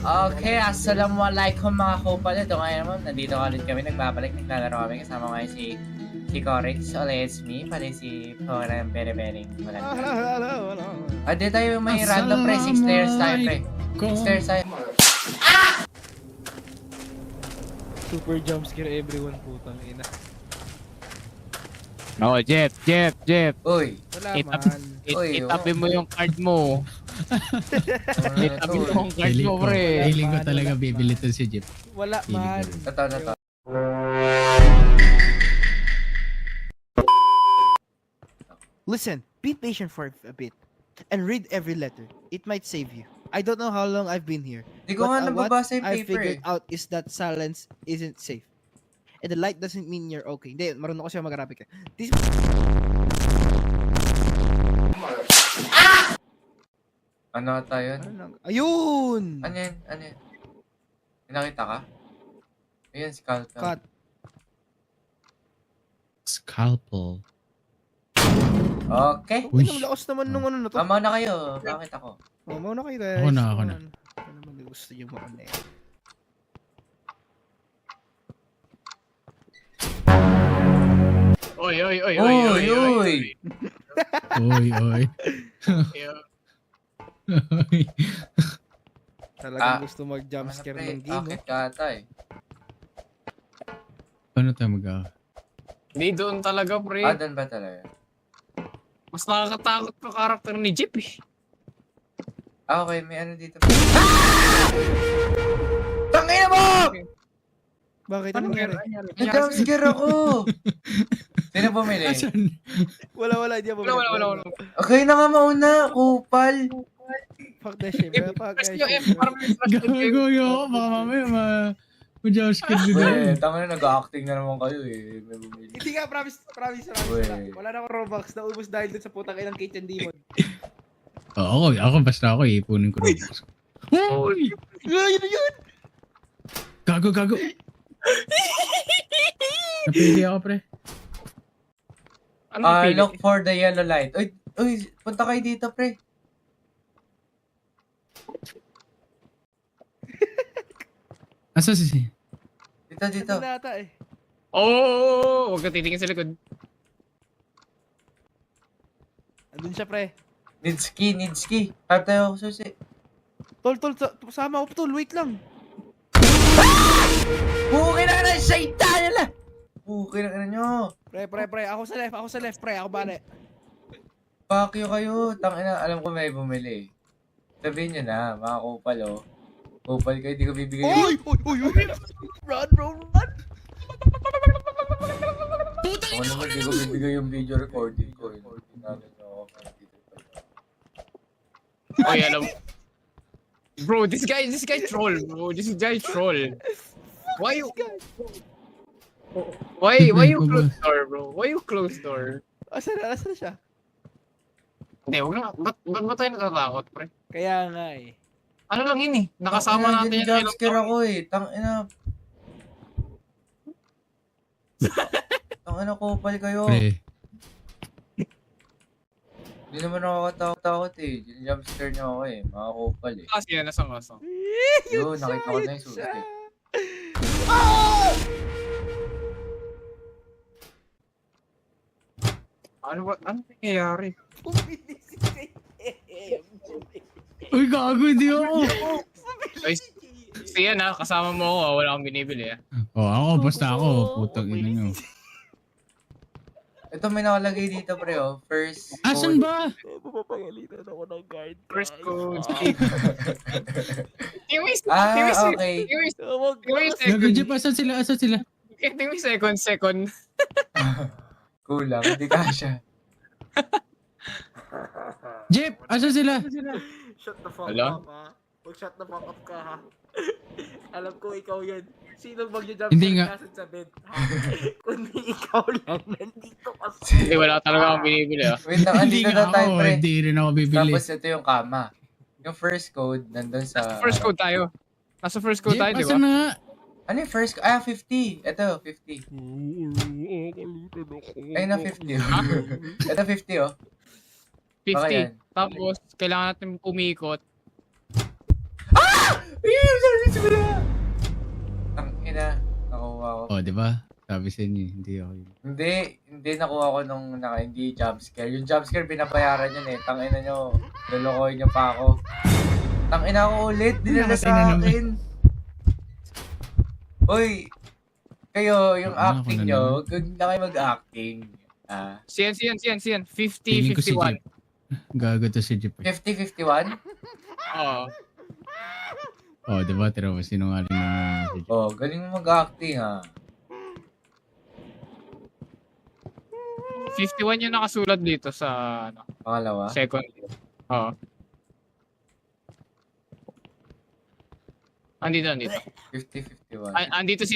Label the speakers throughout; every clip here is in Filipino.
Speaker 1: Okay, assalamualaikum mga kupal. Ito ngayon naman, nandito ulit kami, nagbabalik, naglalaro kami. Kasama ngayon si Corix, ulit me, pati si Pora ng Bere-Bering.
Speaker 2: Hello.
Speaker 1: Dito tayo may random pre, 6 players tayo pre. 6 players tayo.
Speaker 2: Super jumpscare everyone, putang ina.
Speaker 3: Oh, Jeff.
Speaker 1: Uy,
Speaker 2: Wala
Speaker 3: Itap-
Speaker 2: man.
Speaker 1: Uy,
Speaker 3: Itabi mo yung card mo. Itabi mo yung card
Speaker 4: Feeling
Speaker 3: mo,
Speaker 4: ko,
Speaker 3: pre.
Speaker 4: feeling ko talaga bibili to si Jeep.
Speaker 2: Wala man.
Speaker 1: Totoo na to.
Speaker 2: Listen, be patient for a bit and read every letter. It might save you. I don't know how long I've been here.
Speaker 1: Di ko nga
Speaker 2: What
Speaker 1: nababasa yung
Speaker 2: I
Speaker 1: paper
Speaker 2: figured
Speaker 1: eh.
Speaker 2: out is that silence isn't safe. And the light doesn't mean you're okay. Hindi, marunong ko siya mag-Arabic. This...
Speaker 1: Ano ata yun?
Speaker 2: Ayun!
Speaker 1: Ano yun? Ano yun? May nakita ka? Ayun, scalpel.
Speaker 2: Cut.
Speaker 4: Scalpel.
Speaker 1: Okay.
Speaker 2: Uy, ang lakas naman nung ano na to.
Speaker 1: Tama na kayo. Bakit ako?
Speaker 2: Oh, mauna kayo guys.
Speaker 4: Ako na.
Speaker 2: Ano naman gusto yung mga ano eh.
Speaker 3: Oy.
Speaker 1: Uy!
Speaker 4: Oy.
Speaker 2: Talagang gusto mag-jumpscare ng game.
Speaker 1: Bakit ka ata eh?
Speaker 4: Paano tayo mag
Speaker 3: Hindi doon talaga, pre.
Speaker 1: Doon ba talaga?
Speaker 3: Mas nakakatakot pa karakter ni Jeep eh.
Speaker 1: Okay, may ano dito. Tangina mo!
Speaker 2: Bakit? Ano nangyari?
Speaker 1: Nag-jumpscare ako! Sino bumili?
Speaker 4: Asan?
Speaker 2: Wala. Hindi ako
Speaker 3: Wala.
Speaker 1: Okay na nga mauna, kupal.
Speaker 2: Fuck that shit, bro. Fuck that
Speaker 3: Press yung F
Speaker 2: shit,
Speaker 3: para
Speaker 2: bro.
Speaker 3: may flash yung game.
Speaker 4: Gagawin ako. Baka mamaya ma-jumpscare din
Speaker 1: Weh,
Speaker 4: ako.
Speaker 1: tanga na nag-acting na naman kayo eh. May bumili.
Speaker 2: Hindi nga, promise.
Speaker 1: Weh.
Speaker 2: Wala na akong Robux. Naubos dahil dun sa putang inang Kitchen Demon.
Speaker 4: Ako basta ako ipunin ko rin.
Speaker 3: Holy.
Speaker 2: Yun!
Speaker 4: Gago. Napili ako, pre.
Speaker 3: Ano pili?
Speaker 1: Look for the yellow light. Uy, punta kayo dito, pre.
Speaker 4: Asa si
Speaker 1: Dito.
Speaker 2: Ano nata eh.
Speaker 3: Oh, huwag ka titingin sa likod.
Speaker 2: Andun siya, pre.
Speaker 1: Nidski. Harap tayo ako susi.
Speaker 2: Tol, sama ako, tol. Wait lang.
Speaker 1: Bukin na ng shaitan nila! Bukin na nyo.
Speaker 2: Pre. Ako sa left, pre. Ako bale.
Speaker 1: Fuck you kayo. Tangina, alam ko may bumili. Sabihin nyo na, mga kupal oh. Kupal kayo, di ko bibigay yung...
Speaker 2: Uy! Run, bro, run!
Speaker 1: Ako naman, di ko bibigay yung video recording ko. Hindi namin ako.
Speaker 3: Oy, alam mo. Bro, this guy troll, bro. This guy troll. Why you close door, bro? Why you close door?
Speaker 2: Asan na siya?
Speaker 3: Hindi, wag na. Ba't ba tayo natatakot, pre?
Speaker 2: Kaya nga eh.
Speaker 3: Ano lang yun eh. Nakasama natin yung
Speaker 1: Jumpscare ako eh. Tangina. Tangina, kupal kayo.
Speaker 4: Pre.
Speaker 1: Hindi naman nakakatakot eh. Jumpscare nyo ako eh. Mga kupal eh.
Speaker 3: Kasi yan, nasa kaso.
Speaker 1: Yun, nakita ko na yung susi.
Speaker 3: Ano nangyayari?
Speaker 4: Uy, gago, hindi ako.
Speaker 3: Ay, siya na, kasama mo ako, wala akong binibili ah.
Speaker 4: Ako, basta ako. Putang ina nyo.
Speaker 1: Ito may nakalagay dito pre oh. First
Speaker 4: Asan
Speaker 1: code.
Speaker 4: ba?
Speaker 2: Papapagalitan ako ng guard.
Speaker 3: First code.
Speaker 1: Okay.
Speaker 4: Gago, Jeep, asan sila?
Speaker 3: Tingin mo second.
Speaker 1: Kulang, hindi kasha.
Speaker 4: Jeep, asan sila?
Speaker 2: Shut the fuck
Speaker 3: Hello?
Speaker 2: up, ha? Mag-shut the fuck up ka, ha? Alam ko ikaw yan. Sinong mag-jump
Speaker 4: Hindi nga.
Speaker 2: sa bed, ha? Kundi ikaw lang nandito kasi.
Speaker 3: Hindi, wala talaga akong binibili ah.
Speaker 1: Wait lang,
Speaker 4: Hindi
Speaker 1: andito
Speaker 4: nga
Speaker 1: na tayo
Speaker 4: ako,
Speaker 1: pre.
Speaker 4: hindi rin ako bibili.
Speaker 1: Tapos ito yung kama. Yung first code, nandun sa...
Speaker 3: First code tayo. Nasa first code
Speaker 4: Jeep,
Speaker 3: tayo, di
Speaker 4: asan
Speaker 3: ba?
Speaker 4: na nga?
Speaker 1: Ano yung first? 50. Ito, 50. Ay na 50. Ito 50 oh.
Speaker 3: 50.
Speaker 1: Okay, yan.
Speaker 3: Tapos, kailangan natin umikot.
Speaker 1: Ah! Ang ina, nakuha ko.
Speaker 4: Oh, di ba? Sabi sa inyo, hindi ako yun.
Speaker 1: Hindi nakuha ko nung hindi jumpscare. Yung jumpscare, binabayaran yun eh. Tangina nyo, lulukoy nyo pa ako. Tangina ko ulit, dinala
Speaker 4: Namatay na
Speaker 1: sa
Speaker 4: naman.
Speaker 1: akin. Uy, kayo, yung
Speaker 4: Ako
Speaker 1: acting
Speaker 4: na
Speaker 1: nyo,
Speaker 4: naman.
Speaker 1: huwag na kayo mag-acting.
Speaker 3: Siyan.
Speaker 4: Feeling ko si
Speaker 3: 50-51.
Speaker 4: Jeep. Gago to si Jeep.
Speaker 1: 50-51?
Speaker 3: Oo.
Speaker 4: Oh, di ba? Tira mo, sinungaling naman si Jeep.
Speaker 1: Oh, galing mo mag-acting ha.
Speaker 3: 51 yung nakasulat dito sa ano,
Speaker 1: Pangalawa?
Speaker 3: second. Oo. Andito.
Speaker 1: 50-51.
Speaker 3: Andito si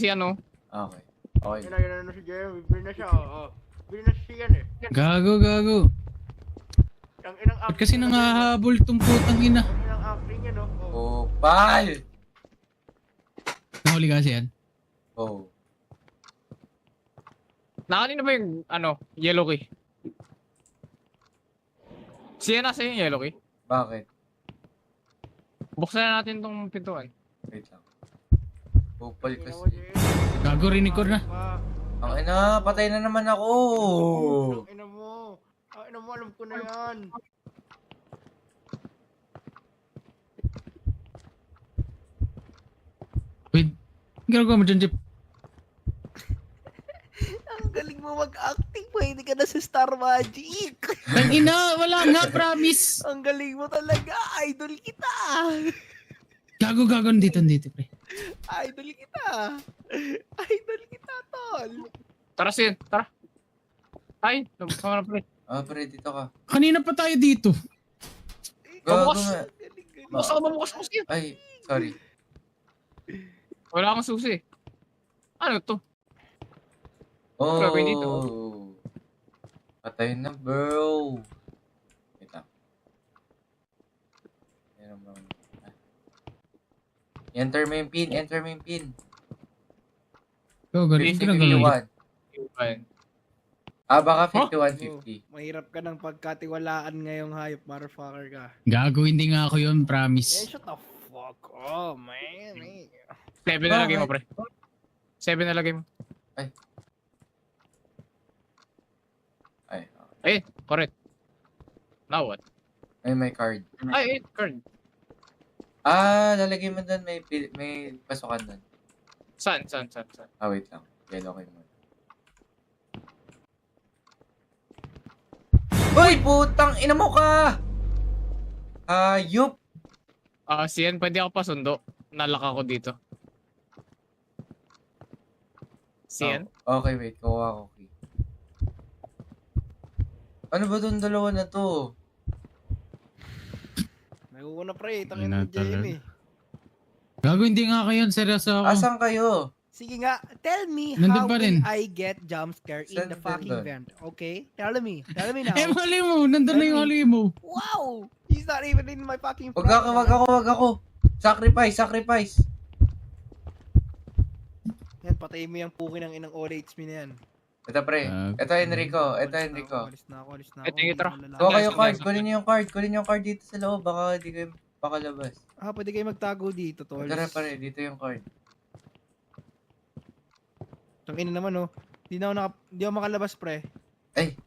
Speaker 3: ano.
Speaker 1: Okay. Okay.
Speaker 2: Yun na si Jeremy. Bili na siya, oo. Bili na siya yan eh.
Speaker 4: Gago.
Speaker 2: Ang inang
Speaker 4: Ba't kasi nangahabol tong putang ina?
Speaker 2: Ang inang acting yan, oh.
Speaker 1: Pal!
Speaker 4: Nahuli kasi yan.
Speaker 1: Oh.
Speaker 3: Nakanino ba yung ano, yellow key? Siya nasa yung yellow key.
Speaker 1: Bakit?
Speaker 3: Buksan na natin tong pintuan.
Speaker 1: Wait lang. Kupal kasi.
Speaker 4: Gago, rinicor na.
Speaker 1: Ang ina, patay na naman ako.
Speaker 2: Ang ina mo. Ang ina mo, alam ko na yan.
Speaker 4: Wait, ginagawa mo dyan, Jeep?
Speaker 2: Ang galing mo mag-acting pa, hindi ka na sa Star Magic.
Speaker 4: Ang ina, wala nga, promise.
Speaker 2: Ang galing mo talaga, idol kita.
Speaker 4: Gago, dito, pre.
Speaker 2: Idol kita. Idol kita, tol.
Speaker 3: Tara Sian, tara. Ay, sama na pre.
Speaker 1: Pre, dito ka.
Speaker 4: Kanina pa tayo dito.
Speaker 1: Gago
Speaker 3: Pabukas.
Speaker 1: nga.
Speaker 3: Basta ka mabukas mo Sian.
Speaker 1: Ay, sorry.
Speaker 3: Wala kang susi. Ano to?
Speaker 1: Oh.
Speaker 3: Grabe dito.
Speaker 1: Patay na, bro. Wait lang. Meron ba? Enter mo yung pin.
Speaker 4: Go, ganun. Ginagawa mo, Jeep.
Speaker 1: 51. Baka 51-50.
Speaker 2: Mahirap ka ng pagkatiwalaan ngayong hayop, motherfucker ka.
Speaker 4: Gago, hindi nga ako yun,
Speaker 2: Yeah,
Speaker 4: promise.
Speaker 2: shut the fuck up, man.
Speaker 3: 7 na lagay mo pre. 7 na lagay mo.
Speaker 1: Ay,
Speaker 3: Ay, correct. Now what?
Speaker 1: may card.
Speaker 3: Ay, card.
Speaker 1: Lalagay mo doon. May pasukan doon.
Speaker 3: Saan?
Speaker 1: Wait lang. Yellow kayo mo. Uy, putang ina mo ka! Hayop!
Speaker 3: Sian, pwede ako pasundo. Nalak ako dito. Sian?
Speaker 1: Okay, wait. Kuha ko key. Ano ba doon dalawa na to?
Speaker 2: Naguguna pre, tangin
Speaker 4: Ina
Speaker 2: mo Jamie.
Speaker 4: Gago, hindi nga kayo yun. Seryoso ako.
Speaker 1: Asan kayo?
Speaker 2: Sige nga, tell me
Speaker 4: Nandun
Speaker 2: how
Speaker 4: pa
Speaker 2: will
Speaker 4: rin.
Speaker 2: I get jump scare in the
Speaker 1: Saan
Speaker 2: fucking
Speaker 1: nandun?
Speaker 2: vent, okay? Tell me now.
Speaker 4: Eh, mali mo. Nandun na yung hali mo.
Speaker 2: Wow! He's not even in my fucking
Speaker 1: Wag ako. Sacrifice.
Speaker 2: Yan, patayin mo yung puki ng inang all HP na yan.
Speaker 1: Ito pre. Ito Enrico.
Speaker 2: Alis na ako.
Speaker 3: Ito yung tara.
Speaker 1: Kuha kayo
Speaker 3: Nice,
Speaker 1: card.
Speaker 3: nice.
Speaker 1: Kunin yung card dito sa loob. Baka di kayo pakalabas.
Speaker 2: Pwede kayo magtago dito, tol.
Speaker 1: Tara pare. Dito yung card.
Speaker 2: Tangina naman, oh. Di ako makalabas, pre.
Speaker 1: Ay,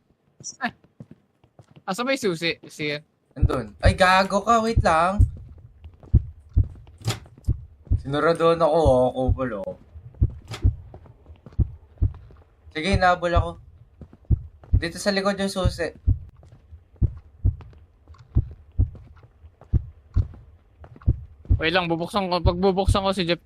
Speaker 3: Asa may susi? Sian.
Speaker 1: andun. Ay, gago ka. Wait lang. Sinuradoon ako. Kupal oh. Sige, nabol ako. Dito sa likod yung susi.
Speaker 3: Wait lang, bubuksan ko. Pag bubuksan ko si Jeff.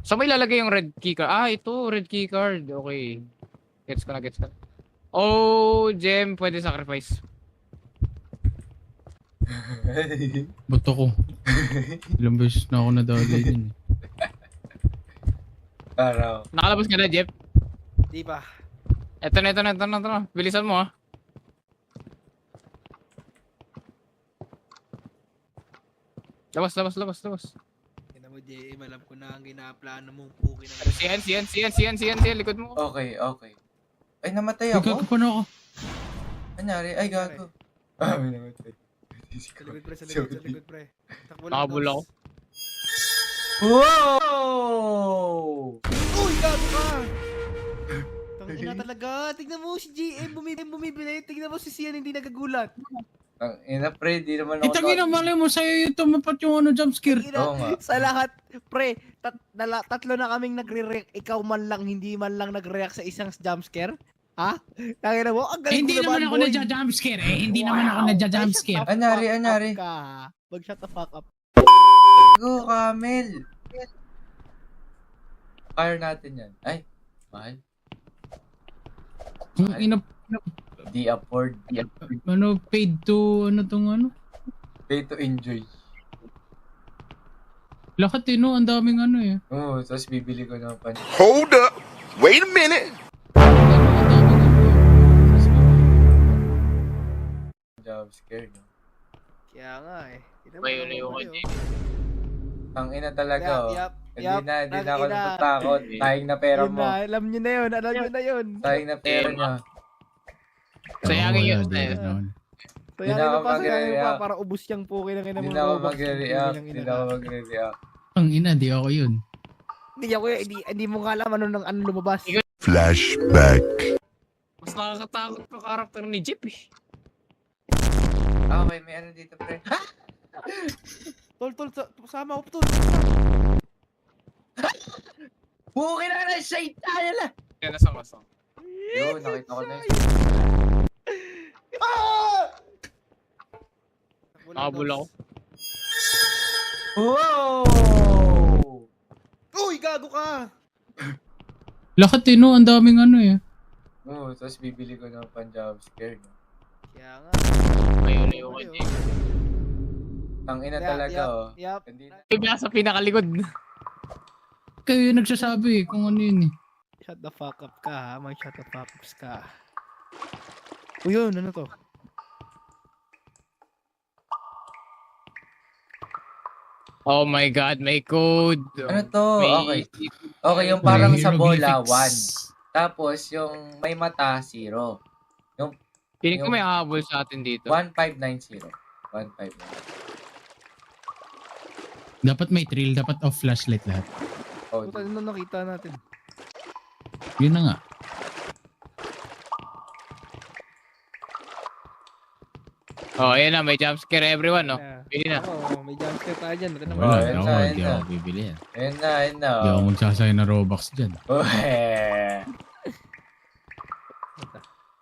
Speaker 3: So may lalagay yung red key card. Ito, red key card. Okay. Gets ko na. Oh, Jem, pwede sacrifice.
Speaker 4: Ba't ako? Ilang beses na ako nadali din.
Speaker 1: Araw.
Speaker 3: Nakalabas ka na, Jeff?
Speaker 2: Di ba?
Speaker 3: Ito na. Bilisan mo, ha. Labas.
Speaker 2: Tignan mo, JM, alam ko na ang ginaplano mong puki ng...
Speaker 3: Sian, likod mo.
Speaker 1: Okay. Ay, namatay
Speaker 4: Ay,
Speaker 1: ako?
Speaker 4: gago pa na ako.
Speaker 1: Anyari? Ay, gago. May namatay.
Speaker 2: Sa likod, pre. Sa likod, sa likod, pre. Takbo lang,
Speaker 3: Nakabul
Speaker 2: Dogs.
Speaker 3: ako.
Speaker 1: Wow!
Speaker 2: Uy, gago ka! Tangina talaga. Tignan mo si GM bumibili. Tignan mo si Sian hindi nagagulat.
Speaker 1: Ang ina pre, di naman ako.
Speaker 4: Itagin na mali mo sa'yo yung tumapat yung ano jumpscare.
Speaker 2: Tangina,
Speaker 1: Oo nga.
Speaker 2: sa lahat, pre, tatlo na kaming nagre-react. Ikaw man lang, hindi man lang nag-react sa isang jumpscare. Ha? Tangina mo, ang
Speaker 4: Eh,
Speaker 2: galing
Speaker 4: hindi
Speaker 2: mo
Speaker 4: naman
Speaker 2: naman,
Speaker 4: ako
Speaker 2: boy.
Speaker 4: nadja-jumpscare eh. Hindi naman ako nadja-jumpscare.
Speaker 1: Anyari.
Speaker 2: Mag-shut the fuck up.
Speaker 1: Go, Camel! Fire natin yan. Ay, mahal.
Speaker 4: Kung ina,
Speaker 1: Di afford.
Speaker 4: ano, paid to, ano tong ano?
Speaker 1: Pay to enjoy.
Speaker 4: Lahat eh, no? Ang daming ano eh.
Speaker 1: Oo, tapos bibili ko ng pan.
Speaker 5: Hold up. Wait a minute.
Speaker 4: Ang daming ano.
Speaker 1: Job scare, no?
Speaker 2: Kaya nga eh. Tignan mo,
Speaker 3: May
Speaker 2: tignan mo,
Speaker 3: ulo
Speaker 2: pre,
Speaker 1: Ang ina talaga, oh.
Speaker 2: Yap,
Speaker 1: Hindi na ako
Speaker 2: tangina.
Speaker 1: natatakot. Tayang na pera
Speaker 2: Yun
Speaker 1: mo.
Speaker 2: na, alam nyo na yun,
Speaker 1: Tayang na pera niya.
Speaker 3: Sayangin yun.
Speaker 4: Wala, di naman.
Speaker 2: So
Speaker 1: Hindi
Speaker 2: yan,
Speaker 1: na ako
Speaker 2: ano pa, sayangin pa,
Speaker 1: mag-react.
Speaker 2: para ubus yung puki ng ina
Speaker 1: Hindi
Speaker 2: mo.
Speaker 1: na ako
Speaker 2: Robux.
Speaker 1: magre-react.
Speaker 2: Putang ina
Speaker 1: Hindi na ako magre-react.
Speaker 4: Ang ina, di ako yun.
Speaker 2: Hindi ako, hindi mo nga alam ano lumabas.
Speaker 5: Flashback.
Speaker 3: Mas nakakatakot pa karakter ni Jeep eh.
Speaker 1: Ah, okay, may ano dito, pre. Ha?
Speaker 2: Tol, sama ko, tol.
Speaker 1: Buki na na, shade tayo lang!
Speaker 3: Yan, nasang.
Speaker 1: Yun, nakita ko na yun.
Speaker 3: Nakabul ako.
Speaker 1: Wow!
Speaker 2: Uy, gago ka!
Speaker 4: Lahat eh, no? Ang daming ano eh.
Speaker 1: Oo, tapos bibili ko ng pan-job scare, no?
Speaker 2: Kaya nga.
Speaker 3: May ulo ko Jeep.
Speaker 1: Ang ina talaga, oh.
Speaker 2: Yap.
Speaker 1: Hindi na.
Speaker 3: Yung nasa pinakalikod.
Speaker 4: Kayo yung nagsasabi eh, kung ano yun eh.
Speaker 2: Shut the fuck up ka, ha? Mag-shut the fuck ups ka. Uy, yun, ano to?
Speaker 3: Oh my god, may code.
Speaker 1: Ano to?
Speaker 3: May...
Speaker 1: Okay. Okay, yung parang sa bola,
Speaker 4: Hieroglyphics.
Speaker 1: 1. Tapos, yung may mata, 0.
Speaker 3: Piling ko may habol sa atin dito.
Speaker 1: 1590. 159.
Speaker 4: Dapat may thrill, dapat off flashlight lahat.
Speaker 1: Oh,
Speaker 2: Puta, ano nakita natin?
Speaker 4: Yun na nga.
Speaker 3: Oh, ayan na, may jumpscare everyone, no? Pili na.
Speaker 2: Oo, may jumpscare tayo dyan. Ito naman.
Speaker 4: Wala,
Speaker 1: yun na, yun
Speaker 4: di
Speaker 1: na.
Speaker 4: ako bibili yan.
Speaker 1: ayun na, ayun na.
Speaker 4: Di ako magsasaya na Robux dyan.
Speaker 1: Oh,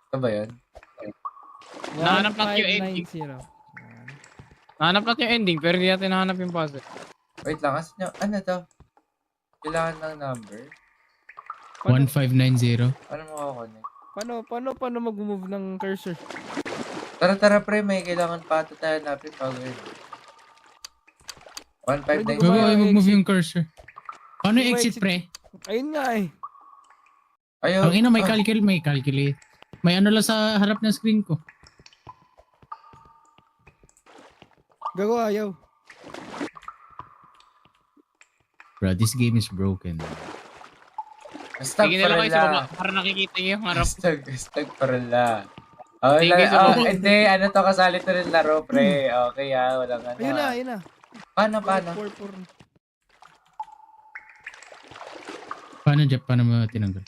Speaker 1: Ano ba yun?
Speaker 3: Nahanap natin yung ending.
Speaker 2: 1590.
Speaker 3: Nahanap natin yung ending, pero hindi natin nahanap yung puzzle.
Speaker 1: Wait lang, asan nyo? Ano to? Kailangan ng number?
Speaker 4: 1590.
Speaker 1: Ano mo ako connect?
Speaker 2: Paano mag-move ng cursor?
Speaker 1: Tara, pre, may kailangan pa ito tayo napin bago yun. 159.
Speaker 2: Pwede
Speaker 4: Bago
Speaker 2: ba
Speaker 4: ay
Speaker 2: yung
Speaker 4: mag-move
Speaker 2: exit?
Speaker 4: yung cursor. Paano
Speaker 2: Pwede ba
Speaker 4: exit
Speaker 2: exit?
Speaker 4: pre?
Speaker 2: Ayun nga eh.
Speaker 1: Ayaw.
Speaker 4: Ang ina may calculate. May ano lang sa harap ng screen ko.
Speaker 2: Gago, ayaw.
Speaker 4: Bro, this game is broken.
Speaker 1: Stag
Speaker 3: Sige na lang kayo sa baba,
Speaker 1: parala.
Speaker 3: para nakikita niyo yung harap.
Speaker 1: Stag parala. Oh,
Speaker 3: Sige, sa baba.
Speaker 1: hindi. Ano to, kasali to rin laro, pre. Okay, walang ano.
Speaker 2: Ayun na.
Speaker 1: Paano?
Speaker 4: Paano Jeff? Paano mo tinanggal?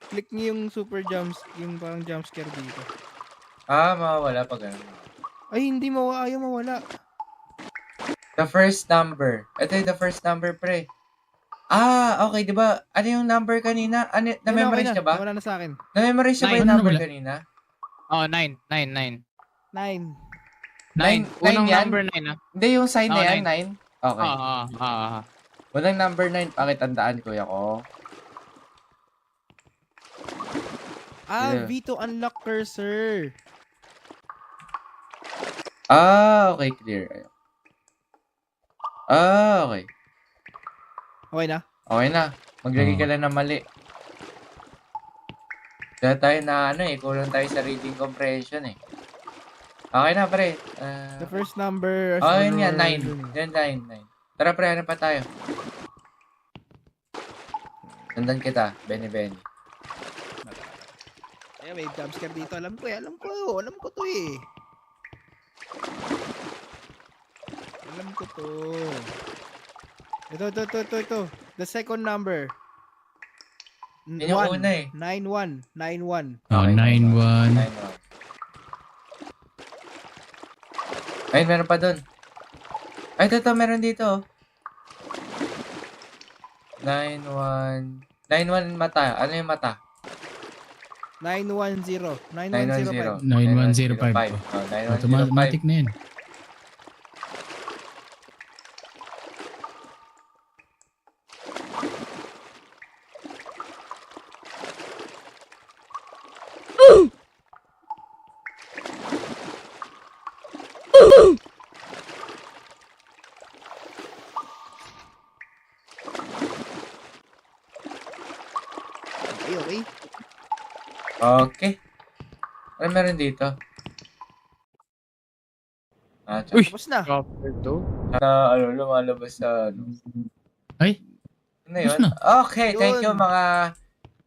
Speaker 2: Click niyo yung super jumps, yung parang jump scare dito.
Speaker 1: Mawawala pag ano.
Speaker 2: Ay, hindi ayaw mawala.
Speaker 1: The first number. Ito yung the first number, pre. Okay, di ba? Ano yung number kanina? Ano, na-memorize niya ba?
Speaker 2: Wala na sa akin.
Speaker 1: Na-memorize niya ba yung
Speaker 4: Nine.
Speaker 1: number
Speaker 4: Ano
Speaker 1: kanina?
Speaker 3: Oh, 9.
Speaker 2: 9.
Speaker 3: 9.
Speaker 1: Nine
Speaker 3: Unang
Speaker 1: yan?
Speaker 3: number 9, ha?
Speaker 1: Hindi, yung sign na
Speaker 3: Oh,
Speaker 1: yan, 9. Okay. Unang number 9, pakitandaan, kuya ko. Yeah.
Speaker 2: V to unlock cursor.
Speaker 1: Okay, clear. Okay.
Speaker 2: Okay na?
Speaker 1: Okay na. Maglagay ka lang ng mali. Kaya tayo na kulang tayo sa reading comprehension eh. Okay na, pre.
Speaker 2: The first number.
Speaker 1: Yun yan, 9. Yan, 9. Tara, pre, ano pa tayo? Sundan kita, Benny.
Speaker 2: Ay, may jump scare dito. Alam ko to eh. Alam ko to. Ito. The second number.
Speaker 1: Yun yung una eh.
Speaker 2: 91.
Speaker 4: Oh,
Speaker 1: Okay,
Speaker 4: 9-1.
Speaker 1: 9-1. Ay, meron pa dun. Ay, ito, meron dito. 9-1. 9-1 mata. Ano yung mata?
Speaker 2: 910.
Speaker 1: 910.
Speaker 4: 9105.
Speaker 1: Oh, 9105.
Speaker 4: Automatic na yan.
Speaker 2: Okay.
Speaker 1: Okay. Ano meron dito? Ah,
Speaker 3: Uy!
Speaker 2: Tapos na.
Speaker 3: Chopper to.
Speaker 1: lumalabas sa ano.
Speaker 4: Ay,
Speaker 1: Ano yun?
Speaker 4: Tapos na.
Speaker 1: Okay, thank you
Speaker 2: Yun.
Speaker 1: mga...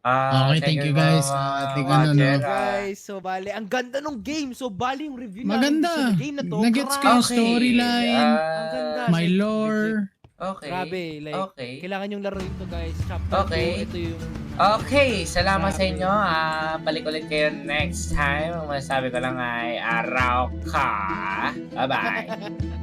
Speaker 4: Okay, thank you, guys. Ating ano, no?
Speaker 1: watcher.
Speaker 2: Guys, so bali, ang ganda ng game. So bali yung review
Speaker 4: Maganda.
Speaker 2: namin sa game na to.
Speaker 4: Nagets ko
Speaker 2: Grabe.
Speaker 4: yung storyline.
Speaker 2: Ang ganda.
Speaker 4: My lore.
Speaker 1: Okay.
Speaker 2: Grabe, like,
Speaker 1: Okay.
Speaker 2: kailangan yung laruin to guys. Chapter
Speaker 1: Okay.
Speaker 2: 2, ito yung...
Speaker 1: Okay, salamat sa
Speaker 2: Grabe.
Speaker 1: inyo. Balik ulit kayo next time. Ang masasabi ko lang ay araw ka. Bye-bye.